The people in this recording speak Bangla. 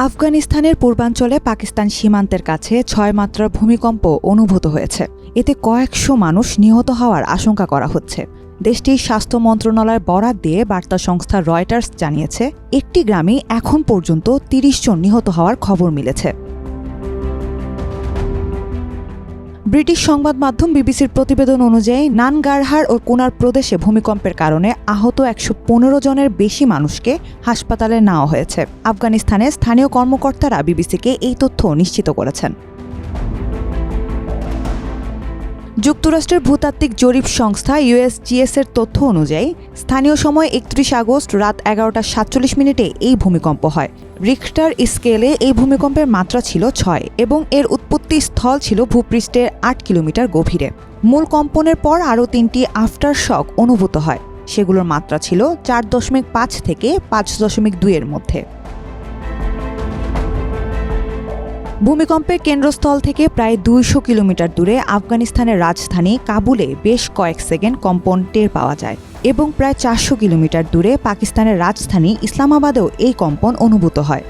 আফগানিস্তানের পূর্বাঞ্চলে পাকিস্তান সীমান্তের কাছে ৬ মাত্রার ভূমিকম্প অনুভূত হয়েছে। এতে কয়েকশো মানুষ নিহত হওয়ার আশঙ্কা করা হচ্ছে। দেশটির স্বাস্থ্য মন্ত্রণালয়ের বরাত দিয়ে বার্তা সংস্থা রয়টার্স জানিয়েছে, একটি গ্রামে এখন পর্যন্ত ৩০ জন নিহত হওয়ার খবর মিলেছে। ব্রিটিশ সংবাদ মাধ্যম বিবিসির প্রতিবেদন অনুযায়ী নানগারহার ও কুনার প্রদেশে ভূমিকম্পের কারণে আহত ১১৫ জনের বেশি মানুষকে হাসপাতালে নেওয়া হয়েছে। আফগানিস্তানের স্থানীয় কর্মকর্তারা বিবিসিকে এই তথ্য নিশ্চিত করেছেন। যুক্তরাষ্ট্রের ভূতাত্ত্বিক জরিপ সংস্থা ইউএসজিএস-এর তথ্য অনুযায়ী স্থানীয় সময় ৩১ আগস্ট রাত ১১:৪৭ এই ভূমিকম্প হয়। রিখটার স্কেলে এই ভূমিকম্পের মাত্রা ছিল ৬ এবং এর উৎপত্তি স্থল ছিল ভূপৃষ্ঠের ৮ কিলোমিটার গভীরে। মূল কম্পনের পর আরও ৩টি আফটার শক অনুভূত হয়। সেগুলোর মাত্রা ছিল ৪.৫ থেকে ৫.২ এর মধ্যে। ভূমিকম্পের কেন্দ্রস্থল থেকে প্রায় ২০০ কিলোমিটার দূরে আফগানিস্তানের রাজধানী কাবুলে বেশ কয়েক সেকেন্ড কম্পন টের পাওয়া যায় এবং প্রায় ৪০০ কিলোমিটার দূরে পাকিস্তানের রাজধানী ইসলামাবাদেও এই কম্পন অনুভূত হয়।